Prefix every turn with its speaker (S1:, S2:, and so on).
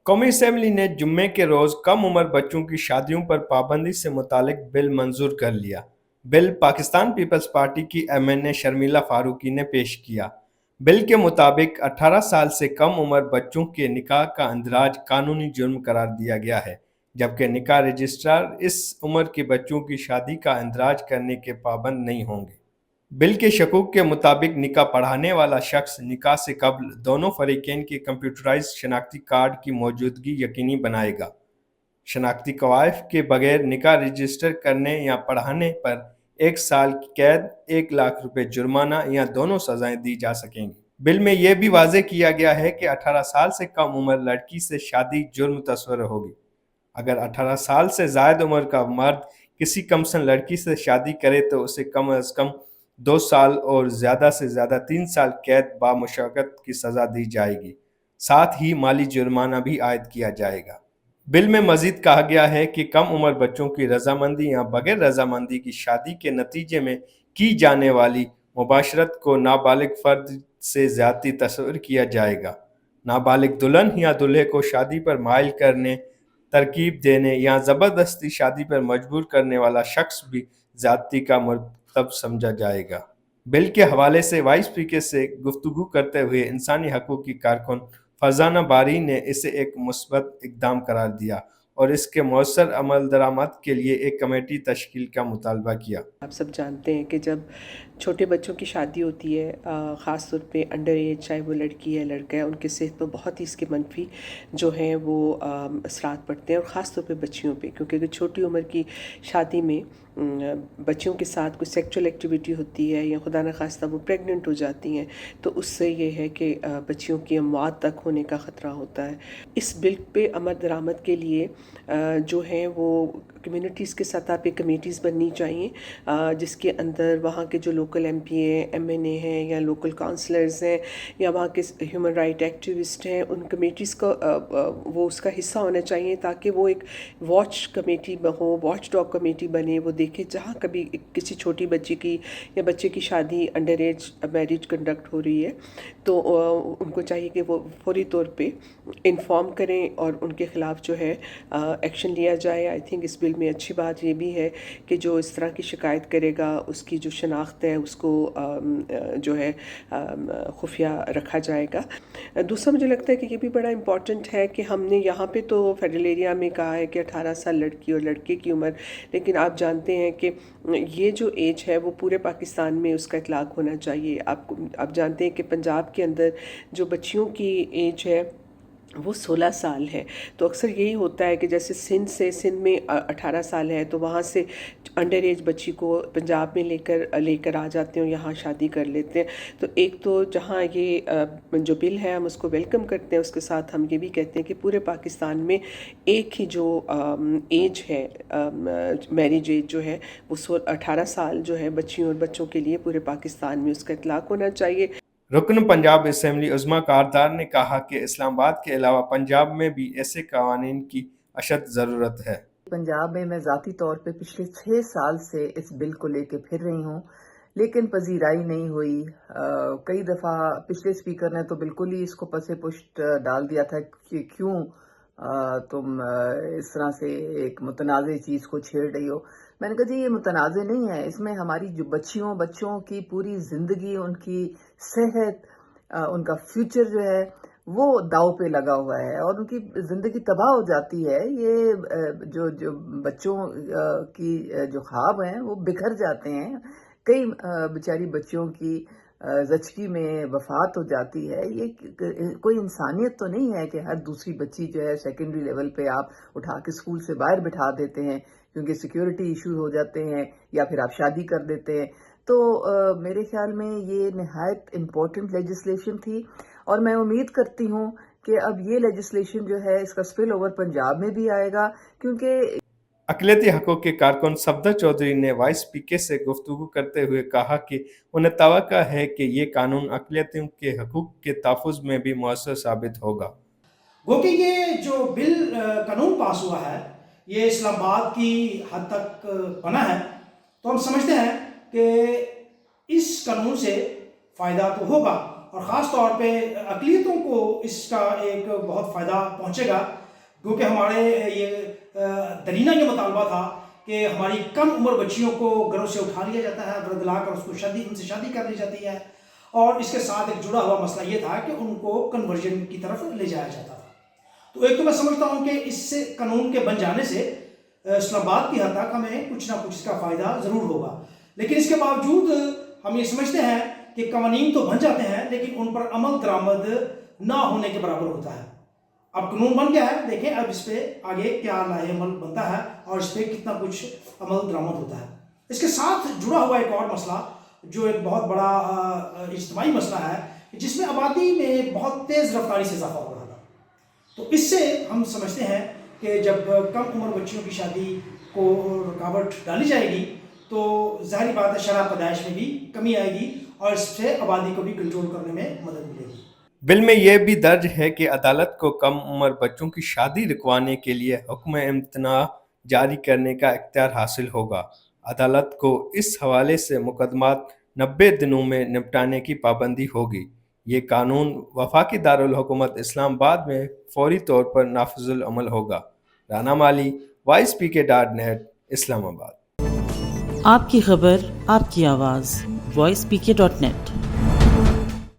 S1: कौमी असेंबली ने जुम्मे के रोज कम उम्र बच्चों की शादियों पर पाबंदी से मुतालिक बिल मंजूर कर लिया। बिल पाकिस्तान पीपल्स पार्टी की एमएनए शर्मिला फारूकी ने पेश किया। बिल के मुताबिक 18 साल से कम उम्र बच्चों के निकाह का इंदराज कानूनी जुर्म करार दिया गया है, जबकि निकाह रजिस्ट्रार इस उम्र के बच्चों की शादी का इंदराज करने के पाबंद नहीं होंगे। बिल के शकूक के मुताबिक निकाह पढ़ाने वाला शख्स निकाह से कबल दोनों फरीकैन के कंप्यूटराइज्ड शनाख्ती कार्ड की मौजूदगी यकीनी बनाएगा। शनाख्ती कवायद के बगैर निकाह रजिस्टर करने या पढ़ाने पर 1 साल की कैद, 1 लाख रुपए जुर्माना या दोनों सजाएं दी जा सकेंगी। बिल में यह भी वाज़ेह किया गया है कि 18 साल से कम उम्र लड़की से शादी जुर्म तस्वर होगी। अगर 18 साल से ज़ायद उम्र का मर्द किसी कमसन लड़की से शादी करे तो उसे कम अज़ कम 2 साल और ज़्यादा से ज़्यादा 3 साल कैद बामुशक्कत की सज़ा दी जाएगी। साथ ही माली जुर्माना भी आयद किया जाएगा। बिल में मज़ीद कहा गया है कि कम उम्र बच्चों की रजामंदी या बगैर रजामंदी की शादी के नतीजे में की जाने वाली मुबाशरत को नाबालिग फ़र्द से ज़्यादती तस्वर किया जाएगा। नाबालिग दुल्हन या दूल्हे को शादी पर माइल करने, तरकीब देने या ज़बरदस्ती शादी पर मजबूर करने वाला शख्स भी ज़्यादती का मर्तकब समझा जाएगा। बिल के हवाले से वाइस स्पीकर से गुफ्तगू करते हुए इंसानी हकूक़ की कारकुन फरजाना बारी ने इसे एक मुस्बत इक़दाम करार दिया और इसके मौसर अमल दरामद के लिए एक कमेटी तश्कील का मुतालबा किया।
S2: आप सब जानते हैं कि जब छोटे बच्चों की शादी होती है, ख़ास तौर पे अंडर एज, चाहे वो लड़की है लड़का है, उनके सेहत पर बहुत ही इसके मनफी जो हैं वो असरात पड़ते हैं, और ख़ास तौर पे बच्चियों पे, क्योंकि अगर छोटी उम्र की शादी में बच्चियों के साथ कोई सेक्सुअल एक्टिविटी होती है या खुदा न खास्ता वो प्रेग्नेंट हो जाती हैं, तो उससे ये है कि बच्चियों की मौत तक होने का ख़तरा होता है। इस बिल पे अमल दरामद के लिए जो है वो कम्युनिटीज़ के सतह पे कमेटीज़ बननी चाहिए, जिसके अंदर वहाँ के जो लोकल एमपी हैं, एमएनए हैं या लोकल काउंसलर्स हैं या वहाँ के ह्यूमन राइट एक्टिविस्ट हैं, उन कमेटीज़ का वो उसका हिस्सा होना चाहिए, ताकि वो एक वॉच कमेटी हो, वॉच डॉग कमेटी बने, वो देखे जहाँ कभी किसी छोटी बच्ची की या बच्चे की शादी अंडर एज मैरिज कंडक्ट हो रही है, तो उनको चाहिए कि वो फौरी तौर पे इन्फॉर्म करें और उनके ख़िलाफ़ जो है एक्शन लिया जाए। आई थिंक इस बिल में अच्छी बात ये भी है कि जो इस तरह की शिकायत करेगा उसकी जो शनाख्त है उसको जो है खुफिया रखा जाएगा। दूसरा मुझे लगता है कि ये भी बड़ा इम्पॉर्टेंट है कि हमने यहाँ पे तो फेडरल एरिया में कहा है कि 18 साल लड़की और लड़के की उम्र, लेकिन आप जानते हैं कि ये जो एज है वो पूरे पाकिस्तान में उसका इतलाक़ होना चाहिए। आप जानते हैं कि पंजाब के अंदर जो बच्चियों की एज है वो 16 साल है, तो अक्सर यही होता है कि जैसे सिंध में 18 साल है तो वहाँ से अंडर एज बच्ची को पंजाब में लेकर आ जाते हैं और यहाँ शादी कर लेते हैं। तो एक तो जहाँ ये जो बिल है हम उसको वेलकम करते हैं, उसके साथ हम ये भी कहते हैं कि पूरे पाकिस्तान में एक ही जो एज है, मैरिज एज जो है वो 18 साल जो है बच्चियों और बच्चों के लिए पूरे पाकिस्तान में उसका इतलाक़ होना चाहिए।
S1: रुकन पंजाब असेंबली उज़्मा कारदार ने कहा कि इस्लामाबाद के अलावा पंजाब में भी ऐसे कवानीन की अशद ज़रूरत है।
S3: पंजाब में मैं ज़ाती तौर पे पिछले 6 साल से इस बिल को लेके फिर रही हूँ, लेकिन पजीराई नहीं हुई। कई दफ़ा पिछले स्पीकर ने तो बिल्कुल ही इसको पसे पुश्त डाल दिया था कि क्यों तुम इस तरह से एक मुतनाज़ चीज़ को छेड़ रही हो। मैंने कहा जी ये मुतनाज़ नहीं है, इसमें हमारी जो बच्चों की पूरी ज़िंदगी, उनकी सेहत, उनका फ्यूचर जो है वो दाव पे लगा हुआ है और उनकी ज़िंदगी तबाह हो जाती है। ये जो बच्चों की जो ख्वाब हैं वो बिखर जाते हैं। कई बेचारी बच्चियों की ज़चगी में वफ़ात हो जाती है। ये कोई इंसानियत तो नहीं है कि हर दूसरी बच्ची जो है सेकेंडरी लेवल पे आप उठा के स्कूल से बाहर बिठा देते हैं क्योंकि सिक्योरिटी इश्यूज हो जाते हैं या फिर आप शादी कर देते हैं। तो मेरे ख्याल में ये नहायत इम्पोर्टेंट लेजिस्लेशन थी और मैं उम्मीद करती हूँ कि अब ये लेजिस्लेशन जो है इसका स्पिल ओवर पंजाब में भी आएगा, क्योंकि
S1: अक़लियती हक़ूक़ के कारकुन सफदर चौधरी ने वाइस स्पीकर से गुफ्तगू करते हुए कहा कि उन्हें तवक्को है कि ये कानून अक़लियतियों के हक़ूक़ के तहफ़्फ़ुज़ में भी मौसर साबित होगा।
S4: गो कि ये जो बिल कानून पास हुआ है ये इस्लामाबाद की हद तक बना है, तो हम समझते हैं कि इस कानून से फ़ायदा तो होगा, اور خاص طور پہ اقلیتوں کو اس کا ایک بہت فائدہ پہنچے گا، کیونکہ ہمارے یہ درینہ یہ مطالبہ تھا کہ ہماری کم عمر بچیوں کو گھروں سے اٹھا لیا جاتا ہے، بردلا کر اس کو ان سے شادی کر لی جاتی ہے، اور اس کے ساتھ ایک جڑا ہوا مسئلہ یہ تھا کہ ان کو کنورژن کی طرف لے جایا جاتا تھا۔ تو ایک تو میں سمجھتا ہوں کہ اس سے قانون کے بن جانے سے اسلام آباد کی حد تک ہمیں کچھ نہ کچھ اس کا فائدہ ضرور ہوگا، لیکن اس کے باوجود ہم یہ سمجھتے ہیں کہ قوانین تو بن جاتے ہیں لیکن ان پر عمل درآمد نہ ہونے کے برابر ہوتا ہے۔ اب قانون بن گیا ہے، دیکھیں اب اس پہ آگے کیا لائحہ عمل بنتا ہے اور اس پہ کتنا کچھ عمل درآمد ہوتا ہے۔ اس کے ساتھ جڑا ہوا ایک اور مسئلہ جو ایک بہت بڑا اجتماعی مسئلہ ہے، جس میں آبادی میں بہت تیز رفتاری سے اضافہ ہو رہا تھا۔ تو اس سے ہم سمجھتے ہیں کہ جب کم عمر بچیوں کی شادی کو رکاوٹ ڈالی جائے گی تو ظاہری بات ہے شرح پیدائش میں بھی کمی آئے گی اور اس سے آبادی کو بھی کنٹرول کرنے میں مدد ملے گی۔
S1: بل میں یہ بھی درج ہے کہ عدالت کو کم عمر بچوں کی شادی رکوانے کے لیے حکم امتناع جاری کرنے کا اختیار حاصل ہوگا۔ عدالت کو اس حوالے سے مقدمات 90 دنوں میں نپٹانے کی پابندی ہوگی۔ یہ قانون وفاقی دارالحکومت اسلام آباد میں فوری طور پر نافذ العمل ہوگا۔ رانا مالی، voicepk.net، اسلام آباد۔
S5: آپ کی خبر، آپ کی آواز، voicepk.net۔